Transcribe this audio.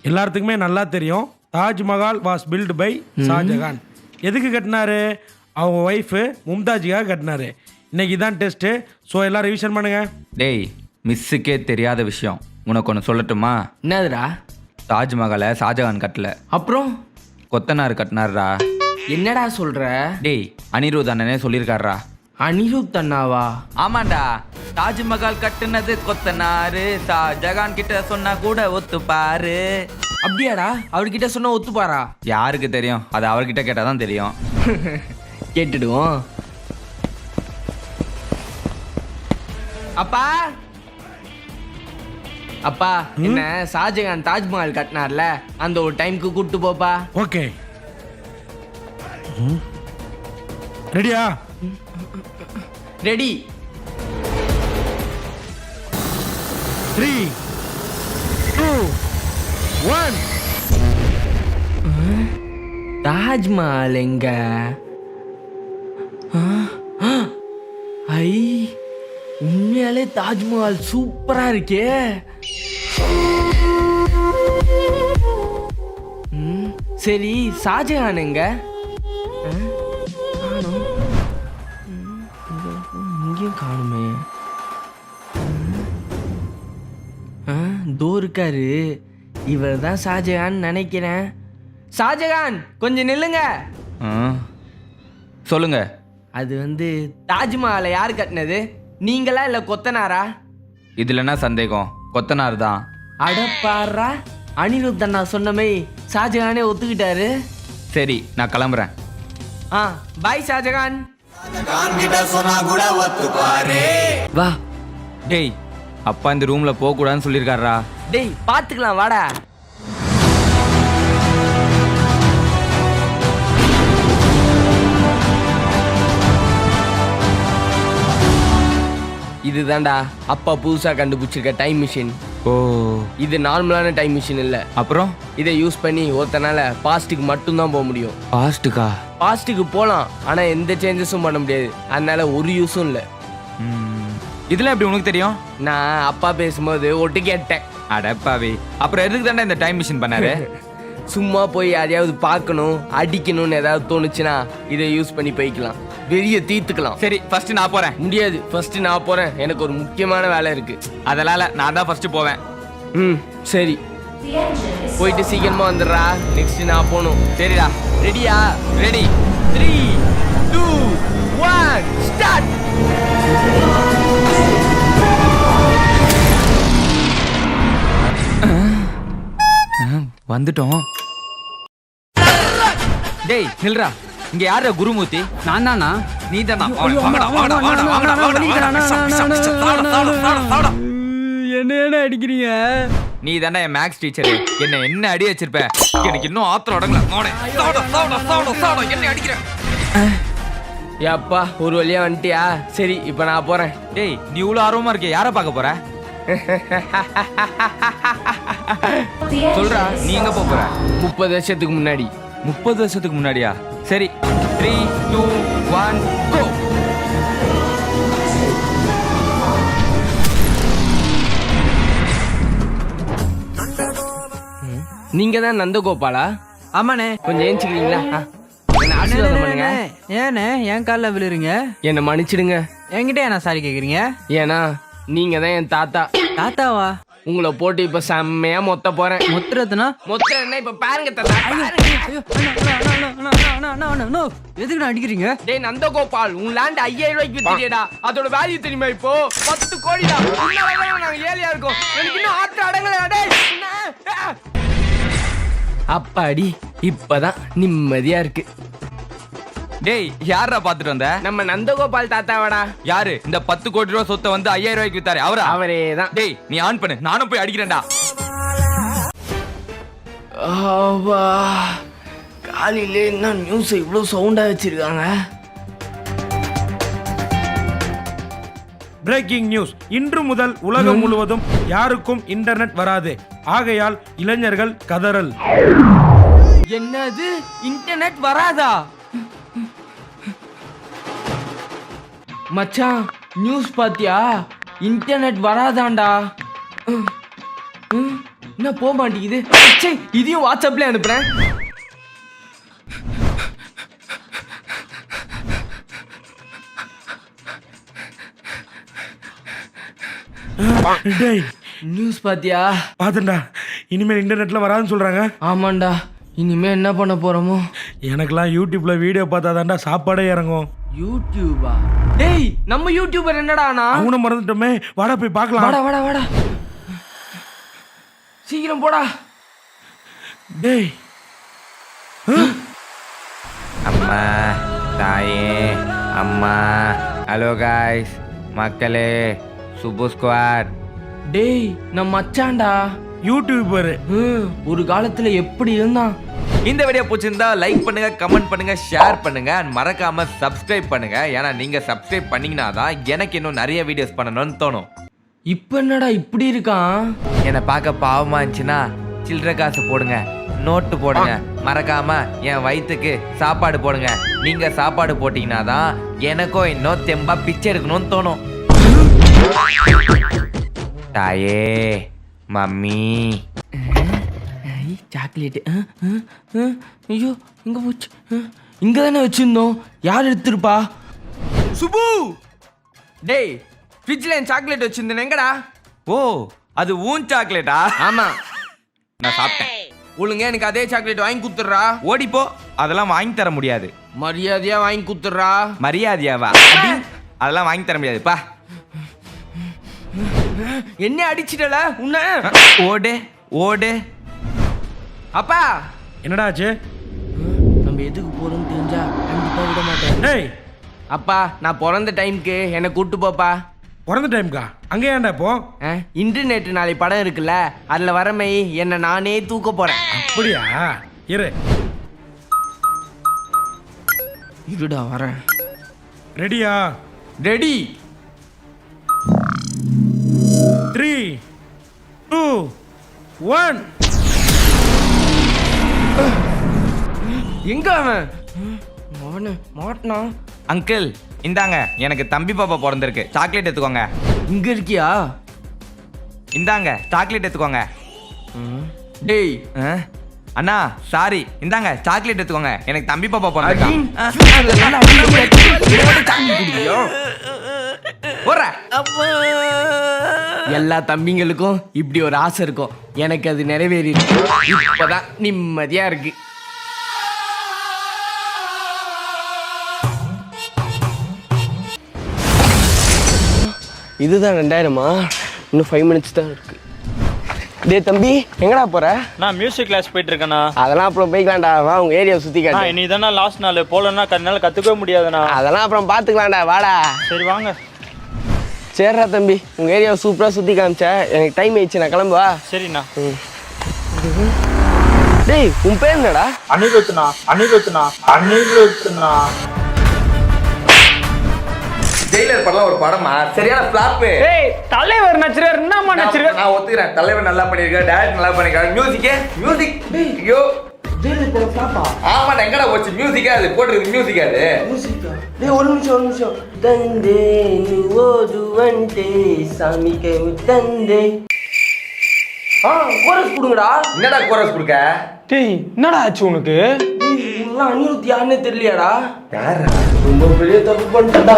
எல்லாத்துக்குமே நல்லா தெரியும், Taj Mahal was built by Shahjahan. எதுக்கு கட்டினாரு? அவங்க ஒய்ஃபு மும்தாஜுக்காக கட்டினாரு. இன்னைக்கு தான் டெஸ்ட்டு. ஸோ எல்லாம் ரிவிஷன் பண்ணுங்க. டேய், மிஸ்ஸுக்கே தெரியாத விஷயம் உனக்கு ஒன்று சொல்லட்டுமா? என்னதுடா? தாஜ்மஹாலை ஷாஜகான் கட்டல, அப்புறம் கொத்தனார் கட்டினார்ரா. என்னடா சொல்ற? டேய், அனிருத் அண்ணனே சொல்லியிருக்காரா. அனிருத் அண்ணாவா? ஆமாண்டா, தாஜ்மஹால் கட்டுனது கொத்தனாரு, ஷாஜகான் கிட்ட சொன்னா கூட ஒத்துப்பாரு. அப்படியாடா? அவர்கிட்ட சொன்னா ஒத்துப்பாரா? யாருக்கு தெரியும், அது அவர்கிட்ட கேட்டால் தான் தெரியும். கேட்டுடுவோம். அப்பா அப்பா, என்ன ஷாஜகான் தாஜ்மஹால் கட்டினார்ல, அந்த ஒரு டைம்க்கு கூப்பிட்டு போப்பா. ஓகே, ரெடியா? ரெடி. 3, 2, 1. தாஜ்மஹால் எங்க? ஐ, உண்மையாலே தாஜ்மஹால் சூப்பரா இருக்கே. சரி, ஷாஜகான் எங்க? காணோம். இங்கேயும் காணுமே. தோ இருக்காரு. இவர் தான் ஷாஜகான் நினைக்கிறேன். ஷாஜகான், கொஞ்சம் நில்லுங்க. சொல்லுங்க. அது தாஜ்மஹாலை யார் கட்டினது? நீங்களா இல்ல கொத்தனாரா? இதுல என்ன சந்தேகம், கொத்தனார் தான். அடப்பாரா, அனிருத் அண்ணா சொன்னமே ஷாஜகானே ஒத்துக்கிட்டாரு. சரி, நான் கிளம்புறேன். பாய் ஷாஜகான். வா. டேய், அப்பா இந்த ரூம்ல போக கூடாதுன்னு சொல்லியிருக்காரா. டேய், பாத்துக்கலாம் வாடா. இதுதான்டா அப்பா புதுசா கண்டுபிடிச்சிருக்க டைம் மிஷின். ஓ, இது நார்மலான டைம் மிஷின் இல்ல. அப்புறம் இதை யூஸ் பண்ணி ஒருத்தனால பாஸ்ட்டுக்கு மட்டும்தான் போக முடியும். பாஸ்ட்டுக்கா? பாஸ்ட்டுக்கு போகலாம், ஆனா எந்த சேஞ்சஸும் பண்ண முடியாது. அதனால ஒரு யூஸும் இல்லை. இதெல்லாம் எப்படி உனக்கு தெரியும்? நான் அப்பா பேசும்போது ஒட்டு கேட்டேன். அடப்பாவே, அப்புறம் எதுக்கு தாண்டா இந்த டைம் மிஷின் பண்ணாரு? சும்மா போய் யாரையாவது பார்க்கணும், அடிக்கணும்னு ஏதாவது தோணுச்சுன்னா இதை யூஸ் பண்ணி போய்க்கலாம், வெளியே தீர்த்துக்கலாம். சரி, ஃபர்ஸ்ட் நான் போறேன். முடியாது, ஃபர்ஸ்ட் நான் போறேன். எனக்கு ஒரு முக்கியமான வேலை இருக்கு. அதனால நான் தான் ஃபர்ஸ்ட் போவேன். சரி, போயிட்டு சீக்கிரமா வந்துடுறா. நெக்ஸ்ட் நான் போகணும். சரிடா. ரெடியா? ரெடி. 3, 2, 1 ஸ்டார்ட். வந்துட்டோம். டேய் நில்றா, இங்க யார குருமூர்த்தி? நான் தானா? நீ தானா? என்ன அடிக்கிறீங்க? நீ தானே என் மேக்ஸ் டீச்சர். என்ன அடி வச்சிருப்ப? எனக்கு இன்னும் ஆத்திரம் அடங்கல. என்ன அடிக்கிற? அப்பா, ஒரு வழியா வந்துட்டியா? சரி, இப்ப நான் போறேன். டேய், நீ இவ்வளவு ஆர்வமா இருக்க, யார பார்க்க போற? சொல்றா, நீ எங்க போற? 30 வருஷத்துக்கு முன்னாடி. 30 வருஷத்துக்கு முன்னாடியா? சரி, 3, 2, 1 கோ. நீங்க தான் நந்தகோபாலா? ஆமாண்ணே. கொஞ்சம் ஏஞ்சிக்கிறீங்களா? என்ன ஆசீர்வாதம் பண்ணுங்க. ஏண்ணே என் காலில் விழுறீங்க? என்ன மன்னிச்சிடுங்க. என்கிட்ட என்ன சாரி கேக்குறீங்க? ஏன்னா நீங்க தான் என் தாத்தா. தாத்தாவா? உங்களை போட்டு இப்ப செம்மையா மொத்த போறேன். மொத்துறதுனா? மொத்த என்ன இப்ப பாருங்க தாத்தா. எதுக்கு அடிக்கிறீங்க? டேய் நந்தகோபால், உன் லேண்ட் 5000 ரூபாய்க்கு வித்துட்டியடா. அதோட வேல்யூ தெரியுமா இப்போ? 10 கோடிடா. நாங்க ஏழையா இருக்கோம். எனக்கு இன்னும் ஆத்திர அடங்கல. டேய் அப்பாடி, இப்பதான் நிம்மதியா இருக்கு. டேய், யாரா பாத்துட்டு வந்த? நம்ம நந்தகோபால் தாத்தாவாடா. யாரு? இந்த 10 கோடி ரூபாய் சொத்தை 5000 ரூபாய்க்கு வித்தாரு அவரா? அவரேதான். டேய், நீ ஆன் பண்ணு, நானும் போய் அடிக்கிறேன்டா. காலையில என்ன நியூஸ் இவ்வளவு சவுண்டா வச்சிருக்காங்க? Breaking news. இன்று முதல் உலகம் முழுவதும் யாருக்கும் இன்டர்நெட் வராது. ஆகையால் இளைஞர்கள் கதறல். என்னது? இன்டர்நெட் வராதா? மச்சான், நியூஸ் பாத்தியா? இன்டர்நெட் வராதாண்டா. என்ன போக மாட்டேங்குது? சரி இதையும் வாட்ஸ்அப்ல அனுப்புறேன். டேய் நியூஸ் பாத்தியா? பார்த்தேன்டா, இனிமேல் இன்டர்நெட்ல வராதுன்னு சொல்றாங்க. ஆமாண்டா, இனிமே என்ன பண்ண போறோமோ? எனக்கெல்லாம் யூடியூப்ல வீடியோ பார்த்தாதான்டா சாப்பாடே இறங்கும். யூடியூபா? டேய் நம்ம யூடியூபர் என்னடா ஆனா? அவனை மறந்துட்டோமே, வாடா போய் பார்க்கலாம். வாடா வாடா வாடா, சீக்கிரம் போடா. டேய் அம்மா தாயே அம்மா. ஹலோ காய்ஸ் மக்களே, சுப்பு ஸ்குவாட். டேய் நம்ம மச்சான்டா, யூடியூபர். ஒரு காலத்துல எப்படி இருந்தான்? இந்த வீடியோ பிடிச்சிருந்தா லைக் பண்ணுங்க, கமெண்ட் பண்ணுங்க, ஷேர் பண்ணுங்க, and மறக்காம சப்ஸ்கிரைப் பண்ணுங்க. ஏன்னா நீங்க சப்ஸ்கிரைப் பண்ணீங்கன்னா தான் எனக்கு இன்னும் நிறைய வீடியோஸ் பண்ணணும்னு தோணும். இப்ப என்னடா இப்படி இருக்கான்? என்னை பார்க்க பாவமா இருந்துச்சுன்னா சில்லறை காசு போடுங்க, நோட்டு போடுங்க, மறக்காம என் வயிற்றுக்கு சாப்பாடு போடுங்க. நீங்க சாப்பாடு போட்டீங்கன்னா தான் எனக்கும் இன்னும் தெம்பா பிச்சை எடுக்கணும்னு தோணும். தாயே மம்மி. சாக்லேட். ஐயோ எங்க போச்சு? இங்க தானே வச்சிருந்தோம், யார் எடுத்துருப்பா? சுபு, டேய் ஃப்ரிட்ஜ்ல என் சாக்லேட் வச்சிருந்தேன், எங்கடா? ஓ, அது ஊன் சாக்லேட்டா? ஆமா, நான் சாப்பிட்டேன். ஒழுங்க எனக்கு அதே சாக்லேட் வாங்கி குத்துடுறா. ஓடிப்போ, அதெல்லாம் வாங்கி தர முடியாது. மரியாதையா வாங்கி குத்துடுறா. மரியாதையாவா? அதெல்லாம் வாங்கி தர முடியாதுப்பா. என்ன அடிச்சிட்டல உன்ன? ஓடு ஓடு. அப்பா, என்னடா ஆச்சு? நம்ம எதுக்கு போறோம்னு தெரிஞ்சா கண்டிப்பா விட மாட்டேன். டேய் அப்பா, நான் பிறந்த டைம்க்கு என்னை கூட்டு போப்பா. பிறந்த டைம்க்கா? அங்கே ஏன்டா இப்போ? இன்டர்நெட் நாளை படம் இருக்குல்ல, அதுல வரமை என்ன நானே தூக்க போறேன். அப்படியா? இரு இருடா வரேன். ரெடியா? ரெடி. 3 2 1. எங்க அவன்? அவனு மாட்டினான். அங்கிள் இந்தாங்க, எனக்கு தம்பி பாப்பா பிறந்திருக்கு, சாக்லேட் எடுத்துக்கோங்க. இங்க இருக்கியா? இந்தாங்க சாக்லேட் எடுத்துக்கோங்க. டேய் அண்ணா சாரி, இந்தாங்க சாக்லேட் எடுத்துக்கோங்க, எனக்கு தம்பி பாப்பா அடின். பிறந்திருக்கா. எல்லா தம்பிங்களுக்கும் இப்படி ஒரு ஆசை இருக்கும், எனக்கு அது நிறைவேறி இப்பதான் நிம்மதியா இருக்கு. இதுதான் 2000மா? இன்னும் 5 minutes தான் இருக்கு. டேய் தம்பி, எங்கடா போற? நான் மியூசிக் கிளாஸ் போயிட்டு இருக்கேண்ணா. அதெல்லாம் அப்புறம் போய்க்கலாம்டா, வா உங்க ஏரியாவை சுத்தி காட்டு. இன்னைக்கு தானே லாஸ்ட் நாள், போலன்னா கண்ணால கத்துக்கவே முடியாதுண்ணா. அதெல்லாம் அப்புறம் பாத்துக்கலாம்டா, வாடா. சரி வாங்க. சரிடா தம்பி, உங்க ஏரியாவை சூப்பரா சுத்தி காமிச்ச, எனக்கு டைம் ஆயிடுச்சு, நான் கிளம்புவா. சரிண்ணா. டேய் உன் பேர் என்னடா? அனிருத்னா. அனிருத்னா. அனிருத்னா. ஜெயிலர் படம் ஒரு படமா? சரியான ஃபிளாப். ஏய் தலைவர் நச்சரர் என்னமா நச்சரர்? நான் ஒத்துக்கிறேன், தலைவர் நல்லா பண்ணிருக்காரு, டைரக்டர் நல்லா பண்ணிருக்காரு. மியூசிக் ஐயோ ஜெயிலர் போற பாப்பா. ஆமா, எங்கடா போச்சு மியூசிக்கா? அது போட்டுருக்கு மியூசிக்கா அது? மியூசிக்கா? டேய் ஒரு நிமிஷம். தந்தே ஓதுவண்டே சாமிக்கு தந்தே. கோரஸ் கொடுங்கடா. என்னடா கோரஸ் கொடுக்க? டேய் என்னடா ஆச்சு உனக்கு? அனிருத் யாருன்னே தெரியலையாடா? யாரா? ரொம்ப பெரிய தப்பு பண்ணிட்டா.